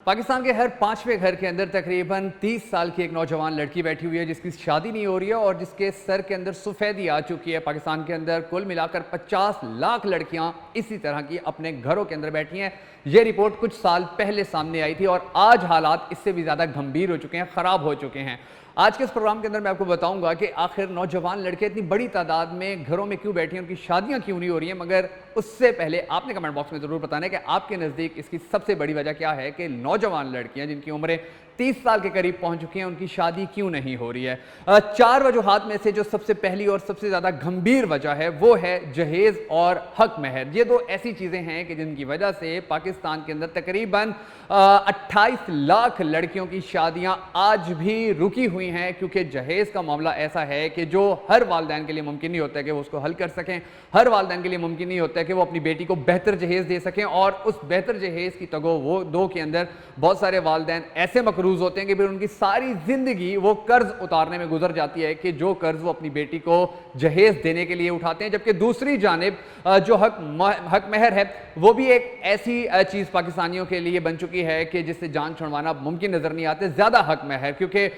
پاکستان کے ہر پانچویں گھر کے اندر تقریباً 30 سال کی ایک نوجوان لڑکی بیٹھی ہوئی ہے جس کی شادی نہیں ہو رہی ہے اور جس کے سر کے اندر سفیدی آ چکی ہے۔ پاکستان کے اندر کل ملا کر 50 لاکھ لڑکیاں اسی طرح کی اپنے گھروں کے اندر بیٹھی ہیں۔ یہ رپورٹ کچھ سال پہلے سامنے آئی تھی اور آج حالات اس سے بھی زیادہ گھمبیر ہو چکے ہیں، خراب ہو چکے ہیں۔ آج کے اس پروگرام کے اندر میں آپ کو بتاؤں گا کہ آخر نوجوان لڑکے اتنی بڑی تعداد میں گھروں میں کیوں بیٹھی ہیں، ان کی شادیاں کیوں نہیں ہو رہی ہیں، مگر اس سے پہلے آپ نے کمنٹ باکس میں ضرور بتانا ہے کہ آپ کے نزدیک اس کی سب سے بڑی وجہ کیا ہے کہ نوجوان لڑکیاں جن کی عمریں 30 سال کے قریب پہنچ چکی ہیں ان کی شادی کیوں نہیں ہو رہی ہے۔ 4 وجوہات میں سے جو سب سے پہلی اور سب سے زیادہ گھمبیر وجہ ہے وہ ہے جہیز اور حق مہر۔ یہ دو ایسی چیزیں ہیں کہ جن کی وجہ سے پاکستان کے اندر تقریباً 28 لاکھ لڑکیوں کی شادیاں آج بھی رکی ہوئی ہیں، کیونکہ جہیز کا معاملہ ایسا ہے کہ جو ہر والدین کے لیے ممکن نہیں ہوتا ہے کہ وہ اس کو حل کر سکیں، ہر والدین کے لیے ممکن نہیں ہوتا ہے کہ وہ اپنی بیٹی کو بہتر جہیز دے سکیں، اور اس بہتر جہیز کی تگو وہ دو کے اندر بہت سارے والدین ایسے مقروض ہوتے ہیں کہ پھر ان کی ساری زندگی وہ قرض اتارنے میں گزر جاتی ہے کہ جو قرض وہ اپنی بیٹی کو جہیز دینے کے لیے اٹھاتے ہیں۔ جبکہ دوسری جانب جو حق مہر ہے وہ بھی ایک ایسی چیز پاکستانیوں کے لیے بن چکی ہے کہ جس سے جان چھڑوانا ممکن نظر نہیں آتے، زیادہ حق مہر، کیونکہ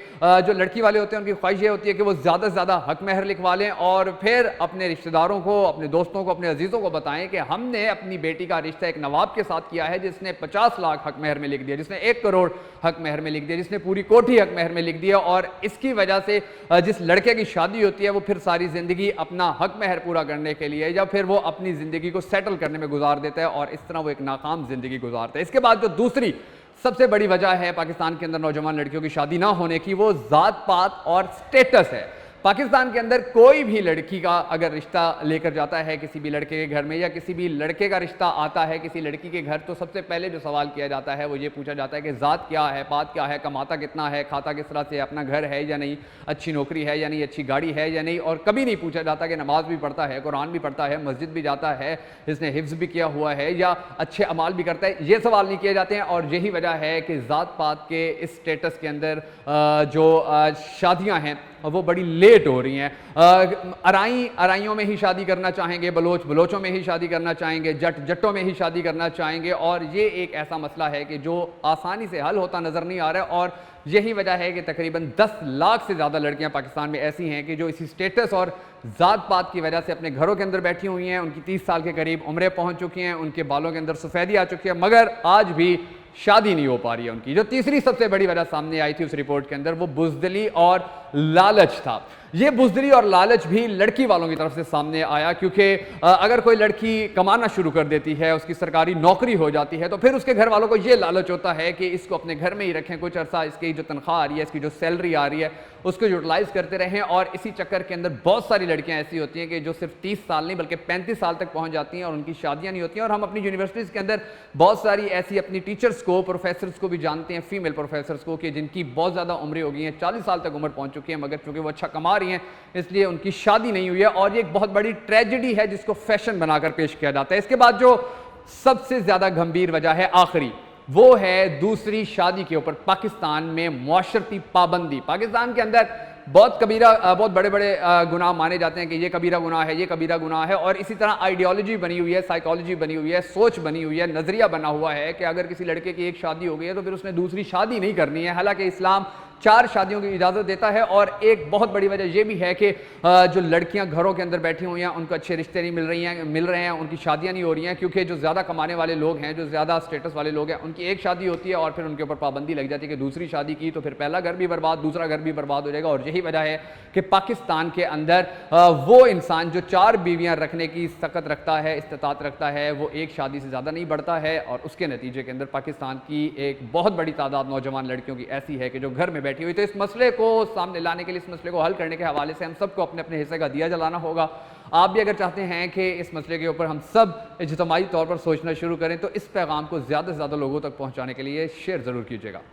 جو لڑکی والے ہوتے ہیں ان کی خواہش یہ ہوتی ہے کہ وہ زیادہ سے زیادہ حق مہر لکھوا لیں اور پھر اپنے رشتہ داروں کو، اپنے دوستوں کو، اپنے عزیزوں کو بتائیں کہ ہم نے اپنی بیٹی کا رشتہ ایک نواب کے ساتھ کیا ہے جس نے 50 لاکھ حق مہر میں لکھ دیا، جس نے 1 کروڑ حق مہر میں لکھ دیا، جس نے پوری کوٹھی حق مہر میں لکھ دیا، اور اس کی وجہ سے جس لڑکے کی شادی ہوتی ہے وہ پھر ساری زندگی اپنا حق مہر پورا کرنے کے لیے یا پھر وہ اپنی زندگی کو سیٹل کرنے میں گزار دیتا ہے اور اس طرح وہ ایک ناکام زندگی گزارتا ہے۔ اس کے بعد جو دوسری سب سے بڑی وجہ ہے پاکستان کے اندر نوجوان لڑکیوں کی شادی نہ ہونے کی، وہ ذات پات اور سٹیٹس ہے۔ پاکستان کے اندر کوئی بھی لڑکی کا اگر رشتہ لے کر جاتا ہے کسی بھی لڑکے کے گھر میں، یا کسی بھی لڑکے کا رشتہ آتا ہے کسی لڑکی کے گھر، تو سب سے پہلے جو سوال کیا جاتا ہے وہ یہ پوچھا جاتا ہے کہ ذات کیا ہے، پات کیا ہے، کماتا کتنا ہے، کھاتا کس طرح سے، اپنا گھر ہے یا نہیں، اچھی نوکری ہے یا نہیں، اچھی گاڑی ہے یا نہیں، اور کبھی نہیں پوچھا جاتا کہ نماز بھی پڑھتا ہے، قرآن بھی پڑھتا ہے، مسجد بھی جاتا ہے، اس نے حفظ بھی کیا ہوا ہے یا اچھے اعمال بھی کرتا ہے۔ یہ سوال نہیں کیے جاتے ہیں، اور یہی وجہ ہے کہ ذات پات کے اس سٹیٹس کے اندر جو شادیاں ہیں وہ بڑی لیٹ ہو رہی ہیں۔ ارائیوں میں ہی شادی کرنا چاہیں گے، بلوچوں میں ہی شادی کرنا چاہیں گے، جٹوں میں ہی شادی کرنا چاہیں گے، اور یہ ایک ایسا مسئلہ ہے کہ جو آسانی سے حل ہوتا نظر نہیں آ رہا ہے، اور یہی وجہ ہے کہ تقریباً 10 لاکھ سے زیادہ لڑکیاں پاکستان میں ایسی ہیں کہ جو اسی سٹیٹس اور ذات پات کی وجہ سے اپنے گھروں کے اندر بیٹھی ہوئی ہیں، ان کی 30 سال کے قریب عمریں پہنچ چکی ہیں، ان کے بالوں کے اندر سفیدی آ چکی ہے، مگر آج بھی شادی نہیں ہو پا رہی ہے ان کی۔ جو تیسری سب سے بڑی وجہ سامنے آئی تھی اس رپورٹ کے اندر وہ بزدلی اور لالچ تھا۔ یہ بزدلی اور لالچ بھی لڑکی والوں کی طرف سے سامنے آیا، کیونکہ اگر کوئی لڑکی کمانا شروع کر دیتی ہے، اس کی سرکاری نوکری ہو جاتی ہے، تو پھر اس کے گھر والوں کو یہ لالچ ہوتا ہے کہ اس کو اپنے گھر میں ہی رکھیں کچھ عرصہ، اس کی جو تنخواہ آ رہی ہے، اس کی جو سیلری آ رہی ہے اس کو یوٹیلائز کرتے رہیں، اور اسی چکر کے اندر بہت ساری لڑکیاں ایسی ہوتی ہیں کہ جو صرف 30 سال نہیں بلکہ 35 سال تک پہنچ جاتی ہیں اور ان کی شادیاں نہیں ہوتی ہیں۔ اور ہم اپنی یونیورسٹیز کے اندر بہت ساری ایسی اپنی ٹیچرز کو، پروفیسرز کو بھی جانتے ہیں، فیمیل پروفیسرز کو، کہ جن کی بہت زیادہ عمریں ہو گئی ہیں، 40 سال تک عمر پہنچ چکی ہیں، مگر چونکہ وہ اچھا کما رہی ہیں اس لیے ان کی شادی نہیں ہوئی ہے، اور یہ ایک بہت بڑی ٹریجڈی ہے جس کو فیشن بنا کر پیش کیا جاتا ہے۔ اس کے بعد جو سب سے زیادہ گھمبیر وجہ ہے آخری، وہ ہے دوسری شادی کے اوپر پاکستان میں معاشرتی پابندی۔ پاکستان کے اندر بہت بڑے بڑے گناہ مانے جاتے ہیں کہ یہ کبیرہ گناہ ہے، یہ کبیرہ گناہ ہے، اور اسی طرح آئیڈیالوجی بنی ہوئی ہے، سائیکالوجی بنی ہوئی ہے، سوچ بنی ہوئی ہے، نظریہ بنا ہوا ہے کہ اگر کسی لڑکے کی ایک شادی ہو گئی ہے تو پھر اس نے دوسری شادی نہیں کرنی ہے۔ حالانکہ اسلام 4 شادیوں کی اجازت دیتا ہے، اور ایک بہت بڑی وجہ یہ بھی ہے کہ جو لڑکیاں گھروں کے اندر بیٹھی ہوئی ہیں ان کو اچھے رشتے نہیں مل رہے ہیں، ان کی شادیاں نہیں ہو رہی ہیں، کیونکہ جو زیادہ کمانے والے لوگ ہیں، جو زیادہ سٹیٹس والے لوگ ہیں، ان کی ایک شادی ہوتی ہے اور پھر ان کے اوپر پابندی لگ جاتی ہے کہ دوسری شادی کی تو پھر پہلا گھر بھی برباد، دوسرا گھر بھی برباد ہو جائے گا۔ اور یہی وجہ ہے کہ پاکستان کے اندر وہ انسان جو 4 بیویاں رکھنے کی طاقت رکھتا ہے، استطاعت رکھتا ہے، وہ ایک شادی سے زیادہ نہیں بڑھتا ہے، اور اس کے نتیجے کے اندر پاکستان کی ایک بہت بڑی تعداد نوجوان لڑکیوں کی ایسی ہے کہ جو گھر میں بیٹھی ہوئی۔ تو اس مسئلے کو سامنے لانے کے لیے، اس مسئلے کو حل کرنے کے حوالے سے ہم سب کو اپنے اپنے حصے کا دیا جلانا ہوگا۔ آپ بھی اگر چاہتے ہیں کہ اس مسئلے کے اوپر ہم سب اجتماعی طور پر سوچنا شروع کریں تو اس پیغام کو زیادہ سے زیادہ لوگوں تک پہنچانے کے لیے شیئر ضرور کیجیے گا۔